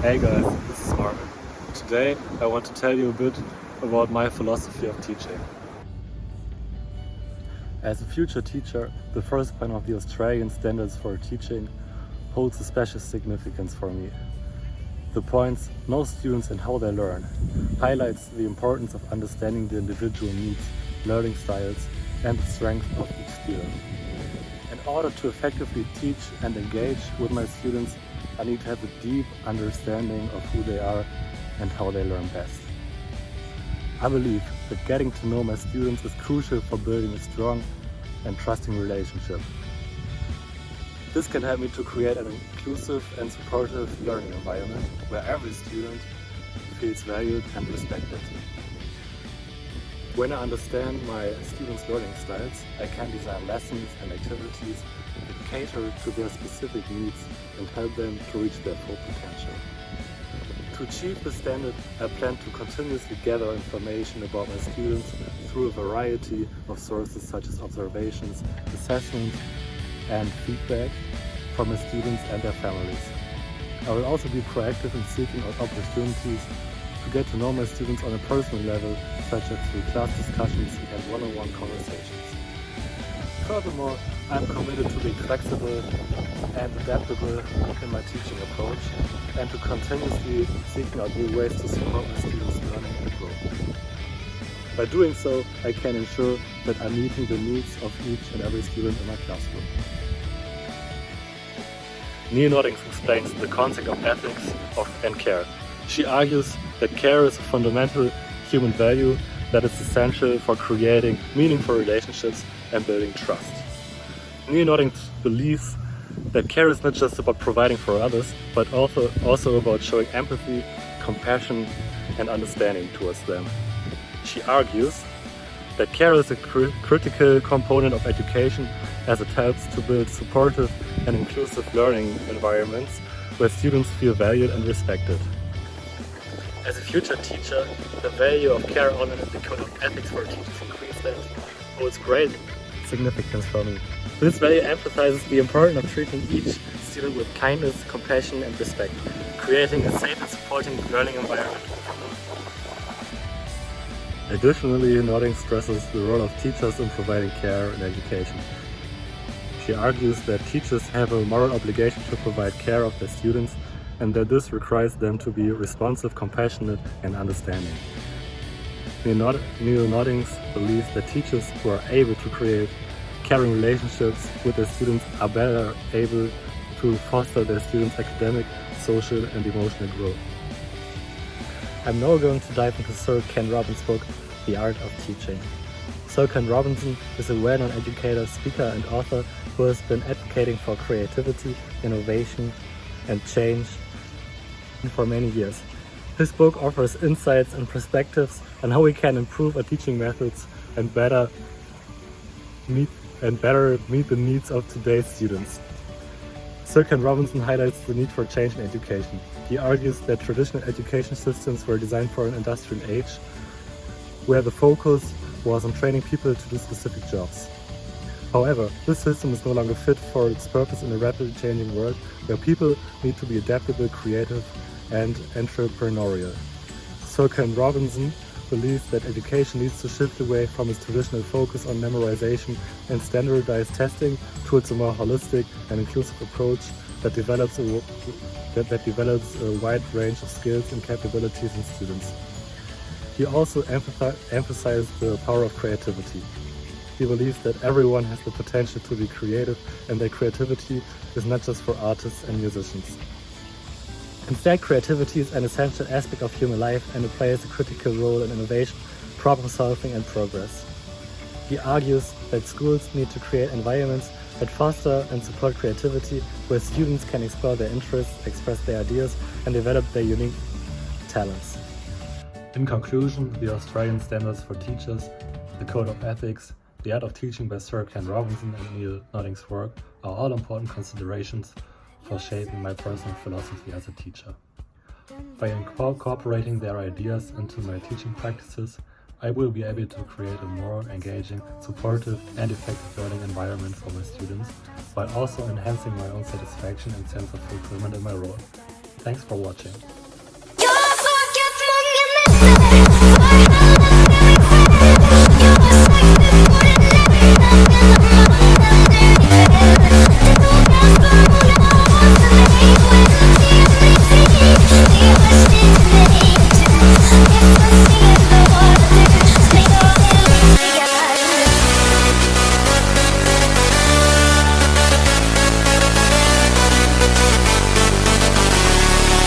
Hey guys, this is Marvin. Today I want to tell you a bit about my philosophy of teaching. As a future teacher, the first point of the Australian standards for teaching holds a special significance for me. The points "know students and how they learn" highlights the importance of understanding the individual needs, learning styles, and the strengths of each student. In order to effectively teach and engage with my students, I need to have a deep understanding of who they are and how they learn best. I believe that getting to know my students is crucial for building a strong and trusting relationship. This can help me to create an inclusive and supportive learning environment where every student feels valued and respected. When I understand my students' learning styles, I can design lessons and activities that cater to their specific needs and help them to reach their full potential. To achieve this standard, I plan to continuously gather information about my students through a variety of sources such as observations, assessments, and feedback from my students and their families. I will also be proactive in seeking out opportunities to get to know my students on a personal level, such as through class discussions and one-on-one conversations. Furthermore, I am committed to being flexible and adaptable in my teaching approach and to continuously seeking out new ways to support my students' learning and growth. By doing so, I can ensure that I'm meeting the needs of each and every student in my classroom. Neil Noddings explains the concept of ethics and care. She argues that care is a fundamental human value that is essential for creating meaningful relationships and building trust. Neil Noddings believes that care is not just about providing for others, but also about showing empathy, compassion, and understanding towards them. She argues that care is a critical component of education as it helps to build supportive and inclusive learning environments where students feel valued and respected. As a future teacher, the value of care honored in the Code of Ethics for Teachers in Queensland holds great significance for me. This value emphasizes the importance of treating each student with kindness, compassion, and respect, creating a safe and supporting learning environment. Additionally, Nodding stresses the role of teachers in providing care in education. She argues that teachers have a moral obligation to provide care of their students and that this requires them to be responsive, compassionate, and understanding. Neil Noddings believes that teachers who are able to create caring relationships with their students are better able to foster their students' academic, social, and emotional growth. I'm now going to dive into Sir Ken Robinson's book, The Art of Teaching. Sir Ken Robinson is a well-known educator, speaker, and author who has been advocating for creativity, innovation, and change for many years. His book offers insights and perspectives on how we can improve our teaching methods and better meet the needs of today's students. Sir Ken Robinson highlights the need for change in education. He argues that traditional education systems were designed for an industrial age, where the focus was on training people to do specific jobs. However, this system is no longer fit for its purpose in a rapidly changing world where people need to be adaptable, creative, and entrepreneurial. Sir Ken Robinson believes that education needs to shift away from its traditional focus on memorization and standardized testing towards a more holistic and inclusive approach that develops a wide range of skills and capabilities in students. He also emphasized the power of creativity. He believes that everyone has the potential to be creative and that creativity is not just for artists and musicians. Instead, creativity is an essential aspect of human life and it plays a critical role in innovation, problem solving, and progress. He argues that schools need to create environments that foster and support creativity, where students can explore their interests, express their ideas, and develop their unique talents. In conclusion, the Australian Standards for Teachers, the Code of Ethics, The Art of Teaching by Sir Ken Robinson and Neil Noddings' work are all important considerations for shaping my personal philosophy as a teacher. By incorporating their ideas into my teaching practices, I will be able to create a more engaging, supportive, and effective learning environment for my students, while also enhancing my own satisfaction and sense of fulfillment in my role. Thanks for watching.